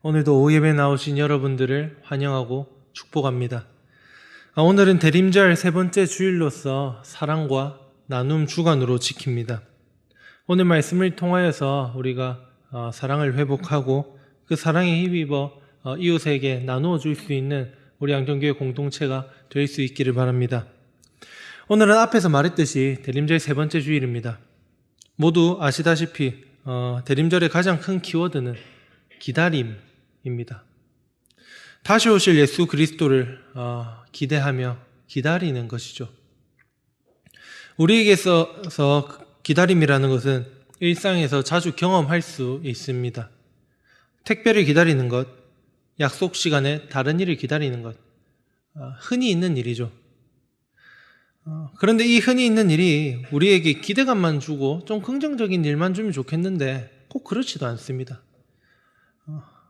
오늘도 오예배 나오신 여러분들을 환영하고 축복합니다. 오늘은 대림절 세 번째 주일로서 사랑과 나눔 주간으로 지킵니다. 오늘 말씀을 통하여서 우리가 사랑을 회복하고 그 사랑에 힘입어 이웃에게 나누어 줄 수 있는 우리 안경교회 공동체가 될 수 있기를 바랍니다. 오늘은 앞에서 말했듯이 대림절 세 번째 주일입니다. 모두 아시다시피 대림절의 가장 큰 키워드는 기다림입니다. 다시 오실 예수 그리스도를 기대하며 기다리는 것이죠. 우리에게 있어서 기다림이라는 것은 일상에서 자주 경험할 수 있습니다. 택배를 기다리는 것, 약속 시간에 다른 일을 기다리는 것, 흔히 있는 일이죠. 그런데 이 흔히 있는 일이 우리에게 기대감만 주고 좀 긍정적인 일만 주면 좋겠는데 꼭 그렇지도 않습니다.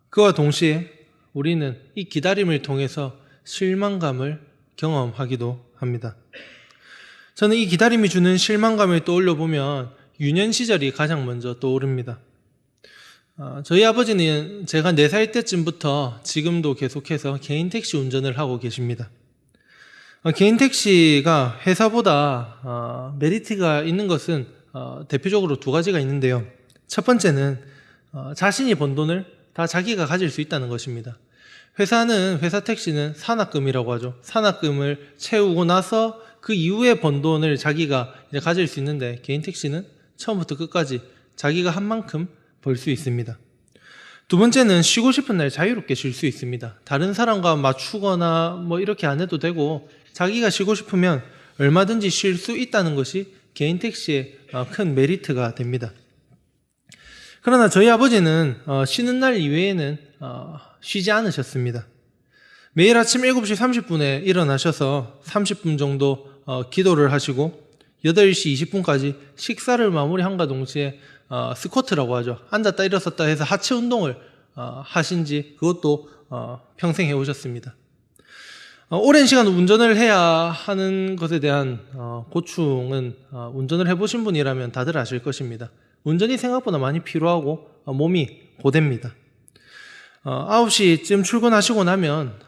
그와 동시에 우리는 이 기다림을 통해서 실망감을 경험하기도 합니다. 저는 이 기다림이 주는 실망감을 떠올려 보면 유년 시절이 가장 먼저 떠오릅니다. 저희 아버지는 제가 4살 때쯤부터 지금도 계속해서 개인 택시 운전을 하고 계십니다. 개인 택시가 회사보다 메리트가 있는 것은 대표적으로 2가지가 있는데요. 첫 번째는 자신이 번 돈을 다 자기가 가질 수 있다는 것입니다. 회사 택시는 산학금이라고 하죠. 산학금을 채우고 나서 그 이후에 번 돈을 자기가 이제 가질 수 있는데 개인 택시는 처음부터 끝까지 자기가 한 만큼 벌 수 있습니다. 두 번째는 쉬고 싶은 날 자유롭게 쉴 수 있습니다. 다른 사람과 맞추거나 이렇게 안 해도 되고 자기가 쉬고 싶으면 얼마든지 쉴 수 있다는 것이 개인 택시의 큰 메리트가 됩니다. 그러나 저희 아버지는 쉬는 날 이외에는 쉬지 않으셨습니다. 매일 아침 7시 30분에 일어나셔서 30분 정도 기도를 하시고 8시 20분까지 식사를 마무리함과 동시에 스쿼트라고 하죠. 앉았다 일어섰다 해서 하체 운동을 하신지 그것도 평생 해오셨습니다. 오랜 시간 운전을 해야 하는 것에 대한 고충은 운전을 해보신 분이라면 다들 아실 것입니다. 운전이 생각보다 많이 피로하고 몸이 고됩니다. 9시쯤 출근하시고 나면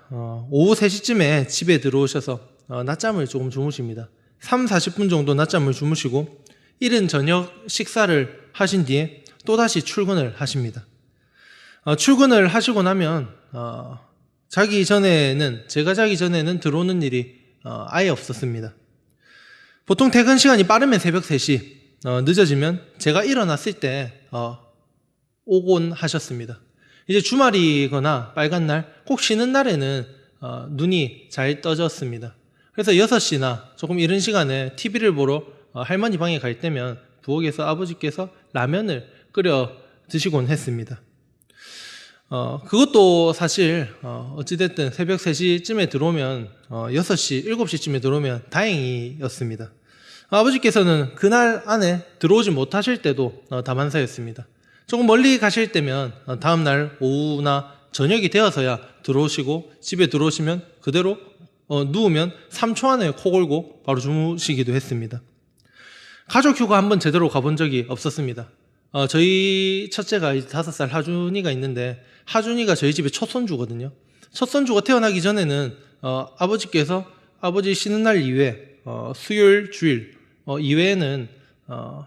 오후 3시쯤에 집에 들어오셔서 낮잠을 조금 주무십니다. 30-40분 정도 낮잠을 주무시고 이른 저녁 식사를 하신 뒤에 또다시 출근을 하십니다. 출근을 하시고 나면 제가 자기 전에는 들어오는 일이 아예 없었습니다. 보통 퇴근 시간이 빠르면 새벽 3시, 늦어지면 제가 일어났을 때 오곤 하셨습니다. 이제 주말이거나 빨간 날, 꼭 쉬는 날에는 눈이 잘 떠졌습니다. 그래서 6시나 조금 이른 시간에 TV를 보러 할머니 방에 갈 때면 부엌에서 아버지께서 라면을 끓여 드시곤 했습니다. 그것도 사실 어찌됐든 새벽 3시쯤에 들어오면 6시, 7시쯤에 들어오면 다행이었습니다. 아버지께서는 그날 안에 들어오지 못하실 때도 다만사였습니다. 조금 멀리 가실 때면 다음날 오후나 저녁이 되어서야 들어오시고 집에 들어오시면 그대로 누우면 3초 안에 코 골고 바로 주무시기도 했습니다. 가족 휴가 한번 제대로 가본 적이 없었습니다. 저희 첫째가 5살 하준이가 있는데 하준이가 저희 집의 첫 손주거든요. 첫 손주가 태어나기 전에는 아버지께서 아버지 쉬는 날 이외에 수요일, 주일 이외에는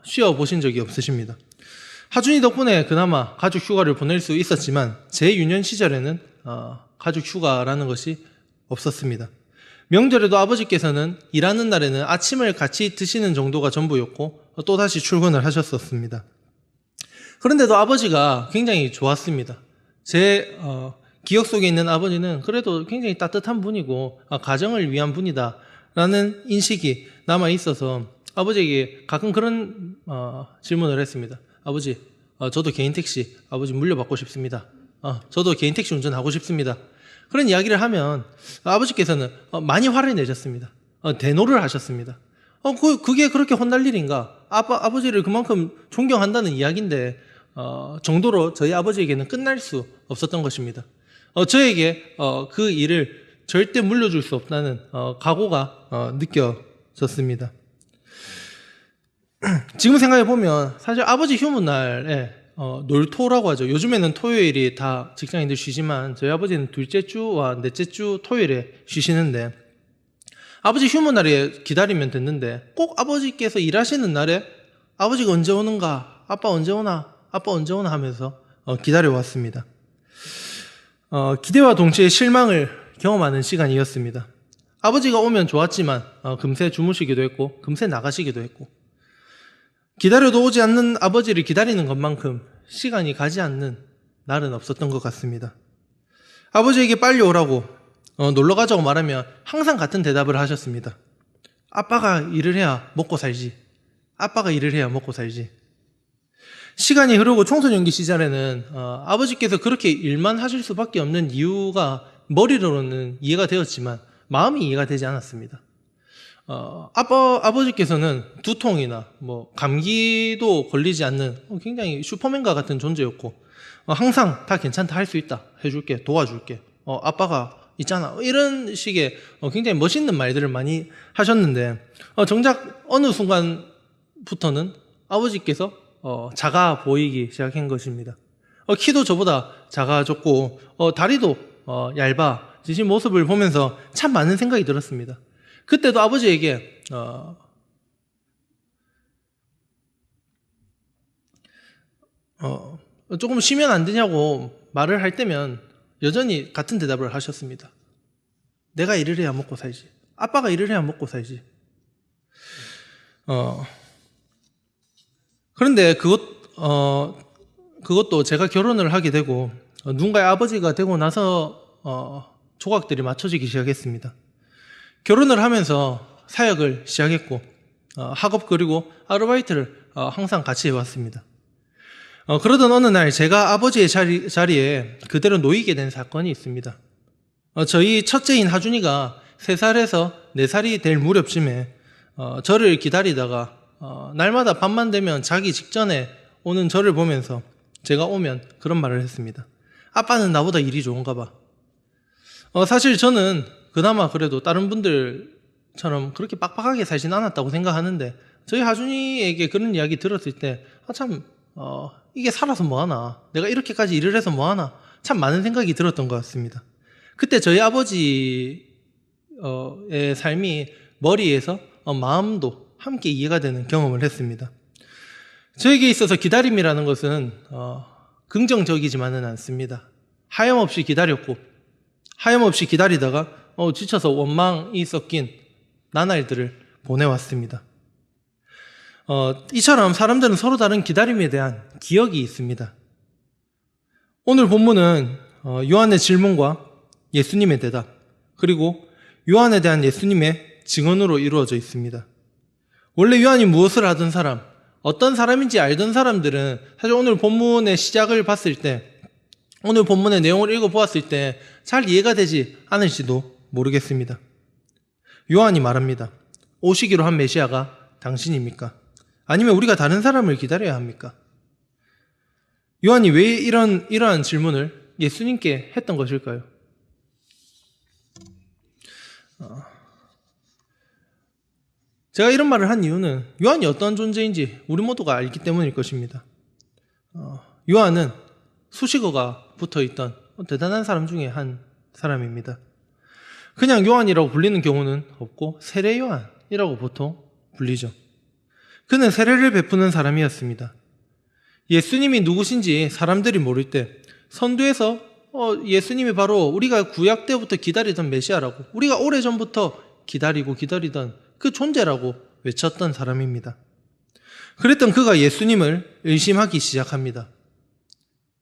쉬어보신 적이 없으십니다. 하준이 덕분에 그나마 가족 휴가를 보낼 수 있었지만 제 유년 시절에는 가족 휴가라는 것이 없었습니다. 명절에도 아버지께서는 일하는 날에는 아침을 같이 드시는 정도가 전부였고 또다시 출근을 하셨었습니다. 그런데도 아버지가 굉장히 좋았습니다. 제 기억 속에 있는 아버지는 그래도 굉장히 따뜻한 분이고 가정을 위한 분이다라는 인식이 남아있어서 아버지에게 가끔 그런 질문을 했습니다. 아버지, 저도 개인 택시 아버지 물려받고 싶습니다. 저도 개인 택시 운전하고 싶습니다. 그런 이야기를 하면 아버지께서는 많이 화를 내셨습니다. 대노를 하셨습니다. 그게 그렇게 혼날 일인가? 아버지를 그만큼 존경한다는 이야기인데 정도로 저희 아버지에게는 끝날 수 없었던 것입니다. 저에게 그 일을 절대 물려줄 수 없다는 각오가 느껴졌습니다. 지금 생각해보면 사실 아버지 휴무 날에 놀토라고 하죠. 요즘에는 토요일이 다 직장인들 쉬지만 저희 아버지는 둘째 주와 넷째 주 토요일에 쉬시는데 아버지 휴무 날에 기다리면 됐는데 꼭 아버지께서 일하시는 날에 아버지가 언제 오는가, 아빠 언제 오나, 아빠 언제 오나 하면서 기다려왔습니다. 기대와 동시에 실망을 경험하는 시간이었습니다. 아버지가 오면 좋았지만 금세 주무시기도 했고 금세 나가시기도 했고 기다려도 오지 않는 아버지를 기다리는 것만큼 시간이 가지 않는 날은 없었던 것 같습니다. 아버지에게 빨리 오라고 놀러 가자고 말하면 항상 같은 대답을 하셨습니다. 아빠가 일을 해야 먹고 살지. 아빠가 일을 해야 먹고 살지. 시간이 흐르고 청소년기 시절에는 아버지께서 그렇게 일만 하실 수밖에 없는 이유가 머리로는 이해가 되었지만 마음이 이해가 되지 않았습니다. 아버지께서는 두통이나 감기도 걸리지 않는 굉장히 슈퍼맨과 같은 존재였고 항상 다 괜찮다, 할 수 있다, 해줄게, 도와줄게, 아빠가 있잖아, 이런 식의 굉장히 멋있는 말들을 많이 하셨는데 정작 어느 순간부터는 아버지께서 작아 보이기 시작한 것입니다. 키도 저보다 작아졌고 다리도 얇아지신 모습을 보면서 참 많은 생각이 들었습니다. 그때도 아버지에게 조금 쉬면 안 되냐고 말을 할 때면 여전히 같은 대답을 하셨습니다. 내가 일을 해야 먹고 살지. 아빠가 일을 해야 먹고 살지. 그런데 그것도 제가 결혼을 하게 되고 누군가의 아버지가 되고 나서 조각들이 맞춰지기 시작했습니다. 결혼을 하면서 사역을 시작했고 학업 그리고 아르바이트를 항상 같이 해왔습니다. 그러던 어느 날 제가 아버지의 자리에 그대로 놓이게 된 사건이 있습니다. 저희 첫째인 하준이가 3살에서 4살이 될 무렵쯤에 저를 기다리다가 날마다 밤만 되면 자기 직전에 오는 저를 보면서 제가 오면 그런 말을 했습니다. 아빠는 나보다 일이 좋은가 봐. 사실 저는 그나마 그래도 다른 분들처럼 그렇게 빡빡하게 살진 않았다고 생각하는데 저희 하준이에게 그런 이야기 들었을 때 이게 살아서 뭐하나, 내가 이렇게까지 일을 해서 뭐하나, 참 많은 생각이 들었던 것 같습니다. 그때 저희 아버지의 삶이 머리에서 마음도 함께 이해가 되는 경험을 했습니다. 저에게 있어서 기다림이라는 것은 긍정적이지만은 않습니다. 하염없이 기다렸고 하염없이 기다리다가 지쳐서 원망이 섞인 나날들을 보내왔습니다. 이처럼 사람들은 서로 다른 기다림에 대한 기억이 있습니다. 오늘 본문은 요한의 질문과 예수님의 대답, 그리고 요한에 대한 예수님의 증언으로 이루어져 있습니다. 원래 요한이 무엇을 하던 사람, 어떤 사람인지 알던 사람들은 사실 오늘 본문의 시작을 봤을 때, 오늘 본문의 내용을 읽어보았을 때 잘 이해가 되지 않을지도 모르겠습니다. 요한이 말합니다. 오시기로 한 메시아가 당신입니까? 아니면 우리가 다른 사람을 기다려야 합니까? 요한이 왜 이러한 질문을 예수님께 했던 것일까요? 제가 이런 말을 한 이유는 요한이 어떤 존재인지 우리 모두가 알기 때문일 것입니다. 요한은 수식어가 붙어있던 대단한 사람 중에 한 사람입니다. 그냥 요한이라고 불리는 경우는 없고 세례 요한이라고 보통 불리죠. 그는 세례를 베푸는 사람이었습니다. 예수님이 누구신지 사람들이 모를 때 선두에서 예수님이 바로 우리가 구약 때부터 기다리던 메시아라고, 우리가 오래전부터 기다리던 그 존재라고 외쳤던 사람입니다. 그랬던 그가 예수님을 의심하기 시작합니다.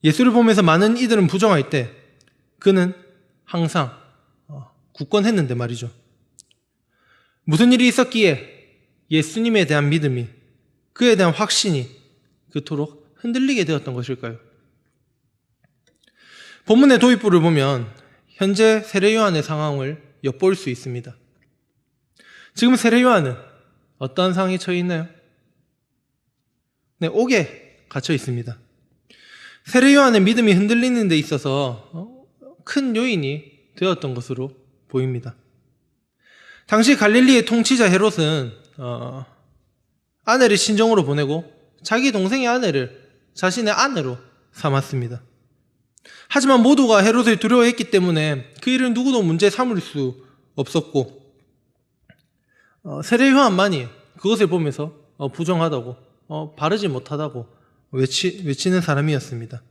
예수를 보면서 많은 이들은 부정할 때 그는 항상 굳건했는데 말이죠. 무슨 일이 있었기에 예수님에 대한 믿음이, 그에 대한 확신이 그토록 흔들리게 되었던 것일까요? 본문의 도입부를 보면 현재 세례 요한의 상황을 엿볼 수 있습니다. 지금 세례 요한은 어떠한 상황에 처해 있나요? 네, 옥에 갇혀 있습니다. 세례 요한의 믿음이 흔들리는 데 있어서 큰 요인이 되었던 것으로 보입니다. 당시 갈릴리의 통치자 헤롯은 아내를 신정으로 보내고 자기 동생의 아내를 자신의 아내로 삼았습니다. 하지만 모두가 헤롯을 두려워했기 때문에 그 일을 누구도 문제 삼을 수 없었고 세례 요한만이 그것을 보면서 부정하다고 바르지 못하다고 외치는 사람이었습니다.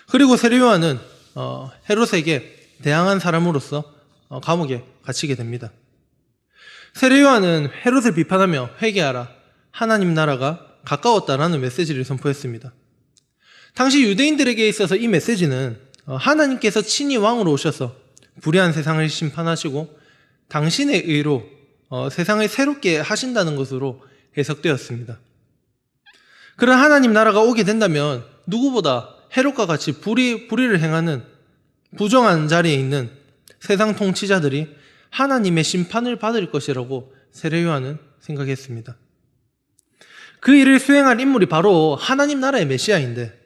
그리고 세례 요한은 헤롯에게 대항한 사람으로서 감옥에 갇히게 됩니다. 세례 요한은 헤롯을 비판하며 회개하라, 하나님 나라가 가까웠다라는 메시지를 선포했습니다. 당시 유대인들에게 있어서 이 메시지는 하나님께서 친히 왕으로 오셔서 불의한 세상을 심판하시고 당신의 의로 세상을 새롭게 하신다는 것으로 해석되었습니다. 그런 하나님 나라가 오게 된다면 누구보다 헤롯과 같이 불의를 행하는 부정한 자리에 있는 세상 통치자들이 하나님의 심판을 받을 것이라고 세례 요한은 생각했습니다. 그 일을 수행할 인물이 바로 하나님 나라의 메시아인데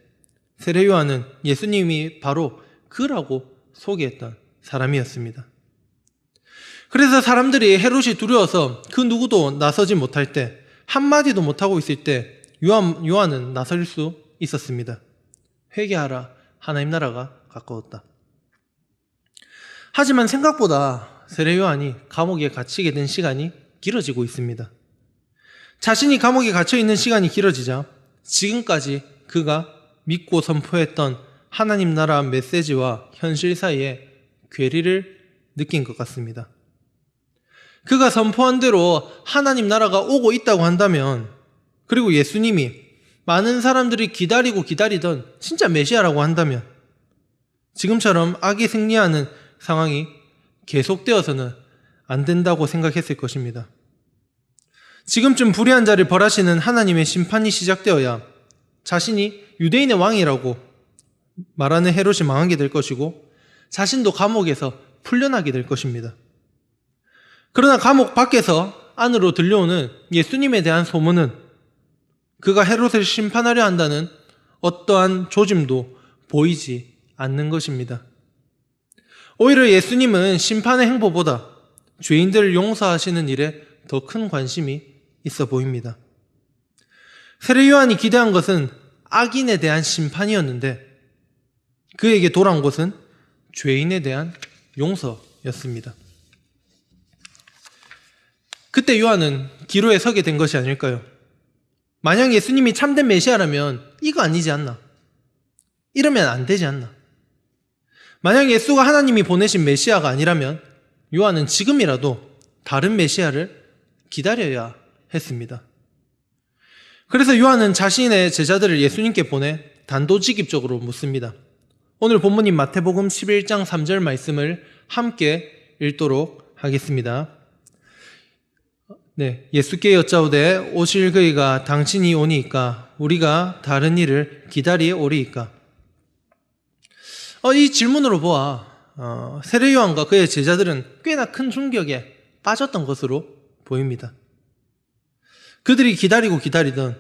세례 요한은 예수님이 바로 그라고 소개했던 사람이었습니다. 그래서 사람들이 헤롯이 두려워서 그 누구도 나서지 못할 때, 한마디도 못하고 있을 때 요한은 나설 수 있었습니다. 회개하라, 하나님 나라가 가까웠다. 하지만 생각보다 세례 요한이 감옥에 갇히게 된 시간이 길어지고 있습니다. 자신이 감옥에 갇혀 있는 시간이 길어지자 지금까지 그가 믿고 선포했던 하나님 나라 메시지와 현실 사이에 괴리를 느낀 것 같습니다. 그가 선포한 대로 하나님 나라가 오고 있다고 한다면, 그리고 예수님이 많은 사람들이 기다리고 기다리던 진짜 메시아라고 한다면 지금처럼 악이 승리하는 상황이 계속되어서는 안 된다고 생각했을 것입니다. 지금쯤 불의한 자를 벌하시는 하나님의 심판이 시작되어야 자신이 유대인의 왕이라고 말하는 헤롯이 망하게 될 것이고 자신도 감옥에서 풀려나게 될 것입니다. 그러나 감옥 밖에서 안으로 들려오는 예수님에 대한 소문은 그가 헤롯을 심판하려 한다는 어떠한 조짐도 보이지 않는 것입니다. 오히려 예수님은 심판의 행보보다 죄인들을 용서하시는 일에 더 큰 관심이 있어 보입니다. 세례 요한이 기대한 것은 악인에 대한 심판이었는데 그에게 돌아온 것은 죄인에 대한 용서였습니다. 그때 요한은 기로에 서게 된 것이 아닐까요? 만약 예수님이 참된 메시아라면 이거 아니지 않나? 이러면 안 되지 않나? 만약 예수가 하나님이 보내신 메시아가 아니라면 요한은 지금이라도 다른 메시아를 기다려야 했습니다. 그래서 요한은 자신의 제자들을 예수님께 보내 단도직입적으로 묻습니다. 오늘 본문인 마태복음 11장 3절 말씀을 함께 읽도록 하겠습니다. 예수께 여짜오되 오실 그이가 당신이 오니이까 우리가 다른 일을 기다리에 오리이까. 이 질문으로 보아 세례 요한과 그의 제자들은 꽤나 큰 충격에 빠졌던 것으로 보입니다. 그들이 기다리고 기다리던,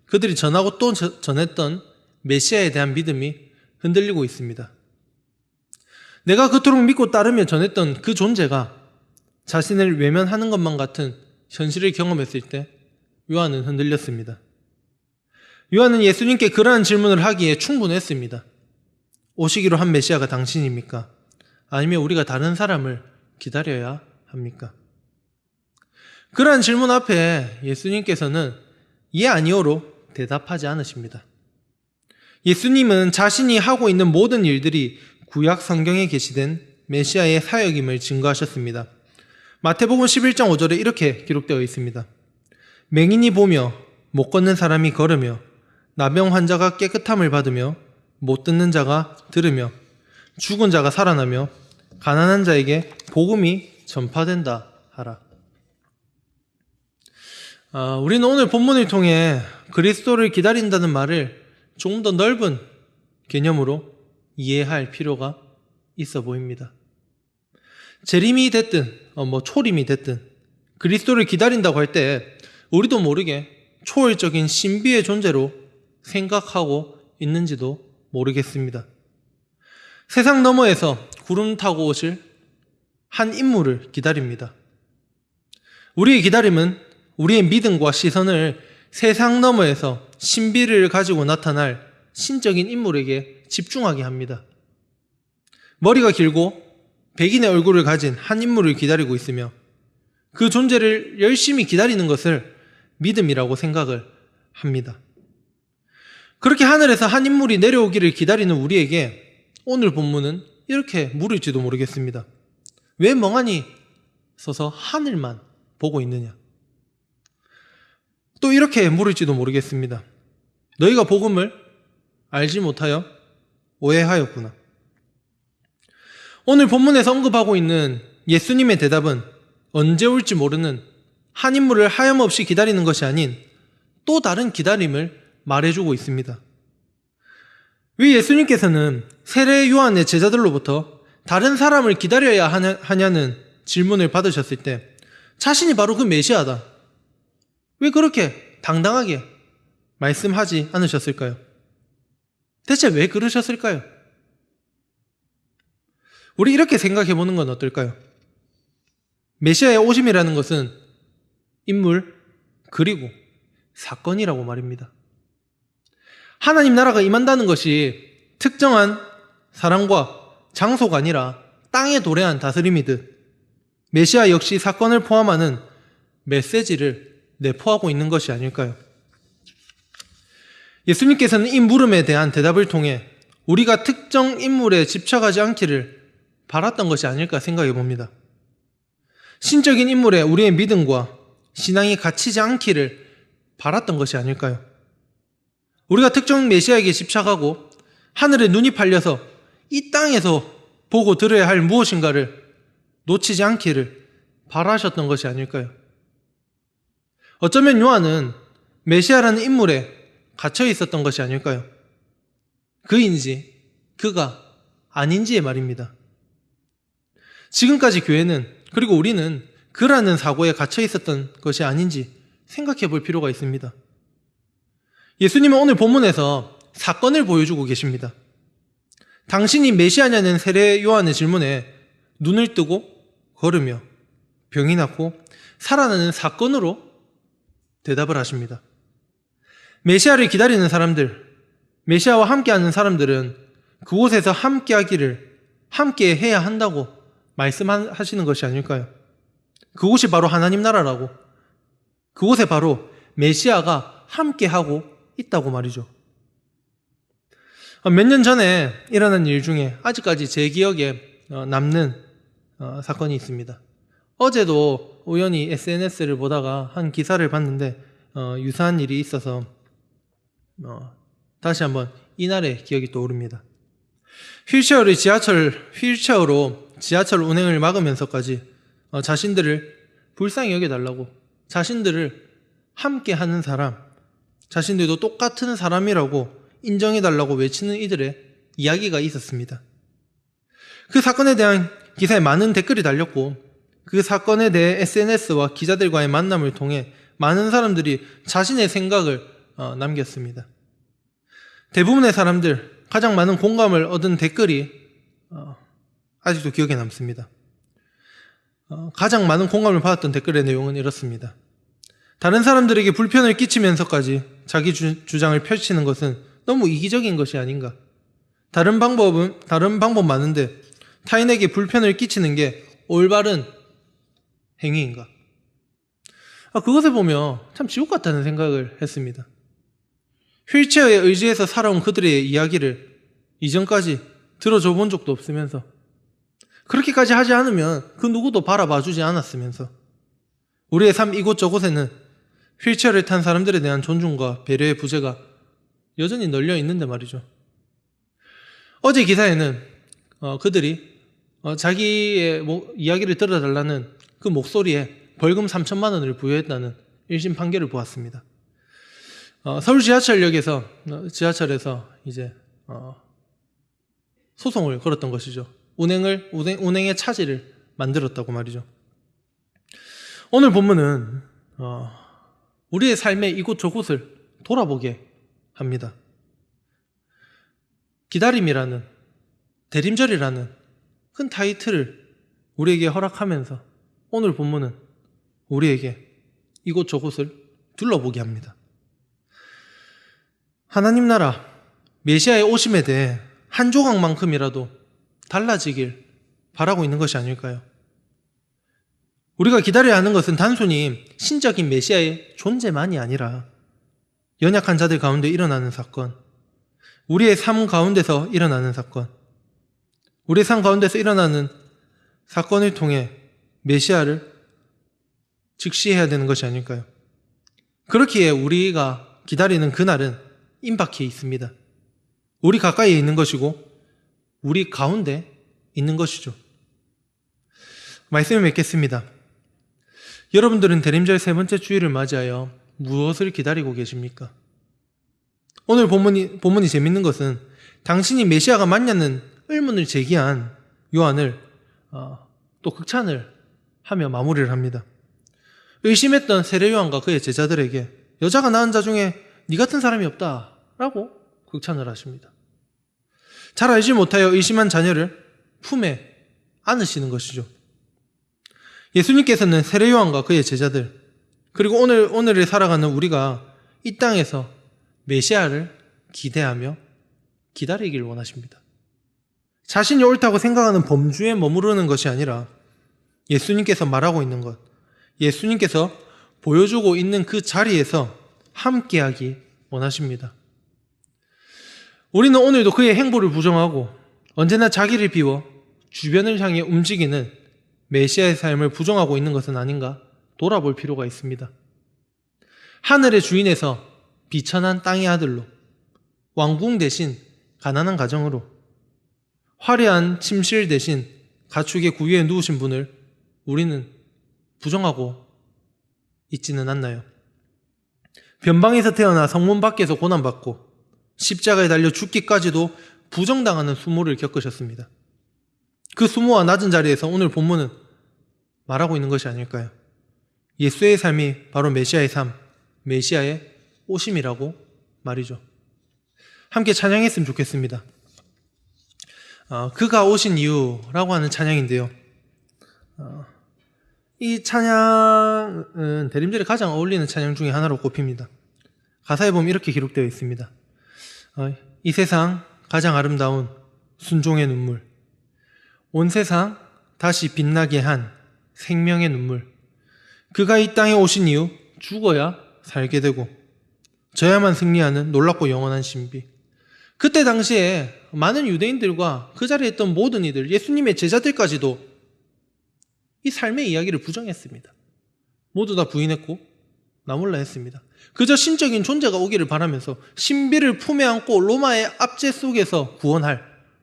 그들이 전하고 또 전했던 메시아에 대한 믿음이 흔들리고 있습니다. 내가 그토록 믿고 따르며 전했던 그 존재가 자신을 외면하는 것만 같은 현실을 경험했을 때 요한은 흔들렸습니다. 요한은 예수님께 그러한 질문을 하기에 충분했습니다. 오시기로 한 메시아가 당신입니까? 아니면 우리가 다른 사람을 기다려야 합니까? 그러한 질문 앞에 예수님께서는 예 아니오로 대답하지 않으십니다. 예수님은 자신이 하고 있는 모든 일들이 구약 성경에 게시된 메시아의 사역임을 증거하셨습니다. 마태복음 11장 5절에 이렇게 기록되어 있습니다. 맹인이 보며 못 걷는 사람이 걸으며 나병 환자가 깨끗함을 받으며 못 듣는 자가 들으며 죽은 자가 살아나며 가난한 자에게 복음이 전파된다 하라. 우리는 오늘 본문을 통해 그리스도를 기다린다는 말을 조금 더 넓은 개념으로 이해할 필요가 있어 보입니다. 재림이 됐든 초림이 됐든 그리스도를 기다린다고 할 때 우리도 모르게 초월적인 신비의 존재로 생각하고 있는지도 모르겠습니다. 세상 너머에서 구름 타고 오실 한 인물을 기다립니다. 우리의 기다림은 우리의 믿음과 시선을 세상 너머에서 신비를 가지고 나타날 신적인 인물에게 집중하게 합니다. 머리가 길고 백인의 얼굴을 가진 한 인물을 기다리고 있으며 그 존재를 열심히 기다리는 것을 믿음이라고 생각을 합니다. 그렇게 하늘에서 한 인물이 내려오기를 기다리는 우리에게 오늘 본문은 이렇게 물을지도 모르겠습니다. 왜 멍하니 서서 하늘만 보고 있느냐? 또 이렇게 물을지도 모르겠습니다. 너희가 복음을 알지 못하여 오해하였구나. 오늘 본문에서 언급하고 있는 예수님의 대답은 언제 올지 모르는 한 인물을 하염없이 기다리는 것이 아닌 또 다른 기다림을 말해주고 있습니다. 왜 예수님께서는 세례 요한의 제자들로부터 다른 사람을 기다려야 하냐는 질문을 받으셨을 때 자신이 바로 그 메시아다, 왜 그렇게 당당하게 말씀하지 않으셨을까요? 대체 왜 그러셨을까요? 우리 이렇게 생각해 보는 건 어떨까요? 메시아의 오심이라는 것은 인물 그리고 사건이라고 말입니다. 하나님 나라가 임한다는 것이 특정한 사람과 장소가 아니라 땅에 도래한 다스림이듯 메시아 역시 사건을 포함하는 메시지를 내포하고 있는 것이 아닐까요? 예수님께서는 이 물음에 대한 대답을 통해 우리가 특정 인물에 집착하지 않기를 바랐던 것이 아닐까 생각해 봅니다. 신적인 인물에 우리의 믿음과 신앙이 갇히지 않기를 바랐던 것이 아닐까요? 우리가 특정 메시아에게 집착하고 하늘에 눈이 팔려서 이 땅에서 보고 들어야 할 무엇인가를 놓치지 않기를 바라셨던 것이 아닐까요? 어쩌면 요한은 메시아라는 인물에 갇혀 있었던 것이 아닐까요? 그인지 그가 아닌지의 말입니다. 지금까지 교회는, 그리고 우리는 그라는 사고에 갇혀 있었던 것이 아닌지 생각해 볼 필요가 있습니다. 예수님은 오늘 본문에서 사건을 보여주고 계십니다. 당신이 메시아냐는 세례 요한의 질문에 눈을 뜨고 걸으며 병이 낫고 살아나는 사건으로 대답을 하십니다. 메시아를 기다리는 사람들, 메시아와 함께하는 사람들은 그곳에서 함께하기를 함께 해야 한다고 말씀하시는 것이 아닐까요? 그곳이 바로 하나님 나라라고, 그곳에 바로 메시아가 함께하고 있다고 말이죠. 몇 년 전에 일어난 일 중에 아직까지 제 기억에 남는 사건이 있습니다. 어제도 우연히 SNS를 보다가 한 기사를 봤는데 유사한 일이 있어서 다시 한번 이날의 기억이 떠오릅니다. 휠체어로 지하철 운행을 막으면서까지 자신들을 불쌍히 여겨달라고, 자신들을 함께하는 사람, 자신들도 똑같은 사람이라고 인정해달라고 외치는 이들의 이야기가 있었습니다. 그 사건에 대한 기사에 많은 댓글이 달렸고 그 사건에 대해 SNS와 기자들과의 만남을 통해 많은 사람들이 자신의 생각을 남겼습니다. 대부분의 사람들, 가장 많은 공감을 얻은 댓글이 아직도 기억에 남습니다. 가장 많은 공감을 받았던 댓글의 내용은 이렇습니다. 다른 사람들에게 불편을 끼치면서까지 자기 주장을 펼치는 것은 너무 이기적인 것이 아닌가. 다른 방법 많은데 타인에게 불편을 끼치는 게 올바른 행위인가. 그것을 보며 참 지옥 같다는 생각을 했습니다. 휠체어에 의지해서 살아온 그들의 이야기를 이전까지 들어줘 본 적도 없으면서, 그렇게까지 하지 않으면 그 누구도 바라봐주지 않았으면서, 우리의 삶 이곳저곳에는 휠체어를 탄 사람들에 대한 존중과 배려의 부재가 여전히 널려 있는데 말이죠. 어제 기사에는 그들이 자기의 이야기를 들어달라는 그 목소리에 벌금 3천만 원을 부여했다는 1심 판결을 보았습니다. 서울 지하철에서 이제 소송을 걸었던 것이죠. 운행의 차질을 만들었다고 말이죠. 오늘 본문은 우리의 삶의 이곳저곳을 돌아보게 합니다. 기다림이라는, 대림절이라는 큰 타이틀을 우리에게 허락하면서 오늘 본문은 우리에게 이곳저곳을 둘러보게 합니다. 하나님 나라, 메시아의 오심에 대해 한 조각만큼이라도 달라지길 바라고 있는 것이 아닐까요? 우리가 기다려야 하는 것은 단순히 신적인 메시아의 존재만이 아니라 연약한 자들 가운데 일어나는 사건, 우리의 삶 가운데서 일어나는 사건, 우리의 삶 가운데서 일어나는 사건을 통해 메시아를 직시해야 되는 것이 아닐까요? 그렇기에 우리가 기다리는 그날은 임박해 있습니다. 우리 가까이에 있는 것이고 우리 가운데 있는 것이죠. 말씀을 맺겠습니다. 여러분들은 대림절 세 번째 주일을 맞이하여 무엇을 기다리고 계십니까? 오늘 본문이 재밌는 것은 당신이 메시아가 맞냐는 의문을 제기한 요한을 또 극찬을 하며 마무리를 합니다. 의심했던 세례 요한과 그의 제자들에게 여자가 낳은 자 중에 네 같은 사람이 없다라고 극찬을 하십니다. 잘 알지 못하여 의심한 자녀를 품에 안으시는 것이죠. 예수님께서는 세례 요한과 그의 제자들, 그리고 오늘을 살아가는 우리가 이 땅에서 메시아를 기대하며 기다리길 원하십니다. 자신이 옳다고 생각하는 범주에 머무르는 것이 아니라 예수님께서 말하고 있는 것, 예수님께서 보여주고 있는 그 자리에서 함께하기 원하십니다. 우리는 오늘도 그의 행보를 부정하고 언제나 자기를 비워 주변을 향해 움직이는 메시아의 삶을 부정하고 있는 것은 아닌가 돌아볼 필요가 있습니다. 하늘의 주인에서 비천한 땅의 아들로, 왕궁 대신 가난한 가정으로, 화려한 침실 대신 가축의 구유에 누우신 분을 우리는 부정하고 있지는 않나요? 변방에서 태어나 성문 밖에서 고난받고 십자가에 달려 죽기까지도 부정당하는 수모를 겪으셨습니다. 그 수모와 낮은 자리에서 오늘 본문은 말하고 있는 것이 아닐까요? 예수의 삶이 바로 메시아의 삶, 메시아의 오심이라고 말이죠. 함께 찬양했으면 좋겠습니다. 그가 오신 이유라고 하는 찬양인데요. 이 찬양은 대림절에 가장 어울리는 찬양 중에 하나로 꼽힙니다. 가사에 보면 이렇게 기록되어 있습니다. 이 세상 가장 아름다운 순종의 눈물, 온 세상 다시 빛나게 한 생명의 눈물, 그가 이 땅에 오신 이후 죽어야 살게 되고 져야만 승리하는 놀랍고 영원한 신비. 그때 당시에 많은 유대인들과 그 자리에 있던 모든 이들, 예수님의 제자들까지도 이 삶의 이야기를 부정했습니다. 모두 다 부인했고 나몰라 했습니다. 그저 신적인 존재가 오기를 바라면서 신비를 품에 안고 로마의 압제 속에서 구원할,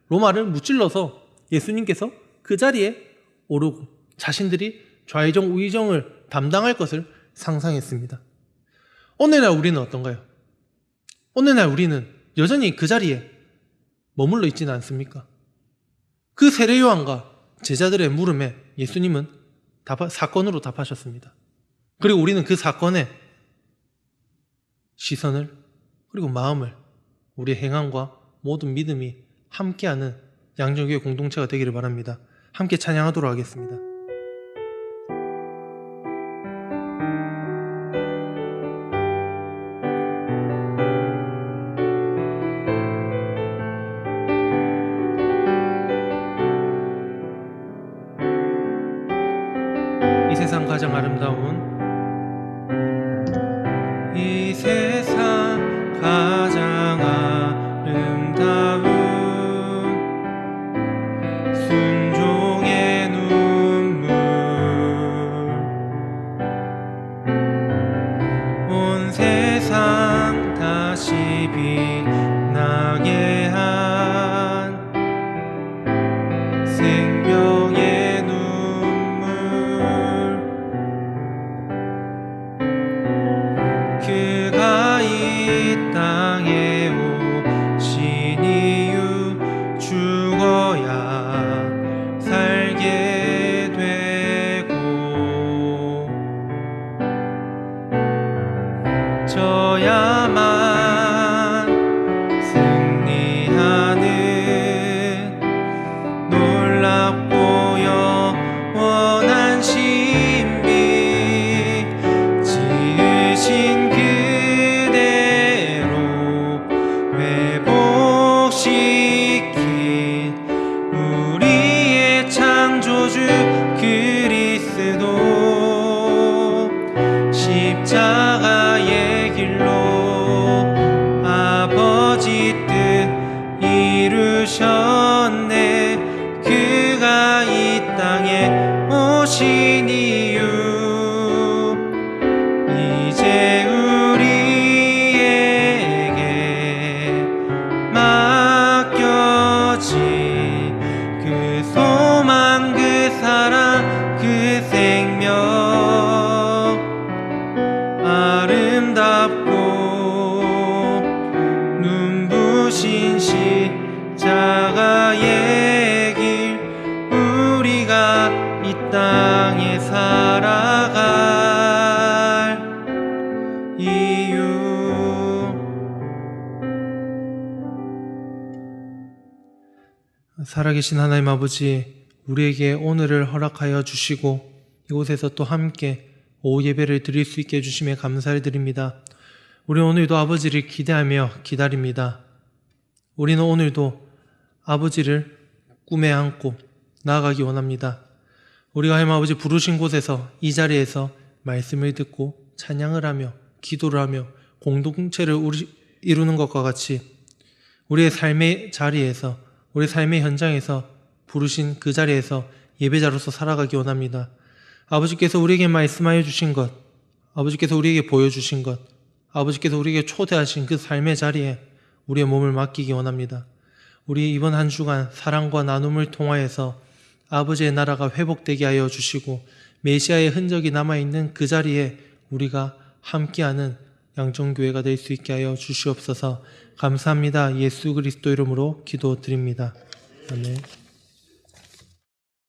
로마를 무찔러서 예수님께서 그 자리에 오르고 자신들이 좌의정 우의정을 담당할 것을 상상했습니다. 오늘날 우리는 어떤가요? 오늘날 우리는 여전히 그 자리에 머물러 있지는 않습니까? 그 세례 요한과 제자들의 물음에 예수님은 사건으로 답하셨습니다. 그리고 우리는 그 사건에 시선을 그리고 마음을, 우리의 행함과 모든 믿음이 함께하는 양정교회 공동체가 되기를 바랍니다. 함께 찬양하도록 하겠습니다. 이 세상 가장 아름다운, 이 세상 가장 아름다운 순종의 눈물, 온 세상 다시 빛나게 한 생명의 눈물, 그가 이 땅에 오신 이유 죽어야 부르신 이유 이제 우리에게 맡겨진 그 소망 그 사랑 그 생명 아름답고 눈부신 십자가의 길 우리가 이 땅에 살아갈 이유 살아계신 하나님 아버지 우리에게 오늘을 허락하여 주시고 이곳에서 또 함께 오후 예배를 드릴 수 있게 해주심에 감사를 드립니다. 우리 오늘도 아버지를 기대하며 기다립니다. 우리는 오늘도 아버지를 꿈에 안고 나아가기 원합니다. 우리가 하나님 아버지 부르신 곳에서 이 자리에서 말씀을 듣고 찬양을 하며 기도를 하며 공동체를 이루는 것과 같이 우리의 삶의 자리에서 우리 삶의 현장에서 부르신 그 자리에서 예배자로서 살아가기 원합니다. 아버지께서 우리에게 말씀하여 주신 것, 아버지께서 우리에게 보여주신 것, 아버지께서 우리에게 초대하신 그 삶의 자리에 우리의 몸을 맡기기 원합니다. 우리 이번 한 주간 사랑과 나눔을 통하여서 아버지의 나라가 회복되게 하여 주시고 메시아의 흔적이 남아있는 그 자리에 우리가 함께하는 양정교회가 될 수 있게 하여 주시옵소서. 감사합니다. 예수 그리스도 이름으로 기도드립니다. 아멘.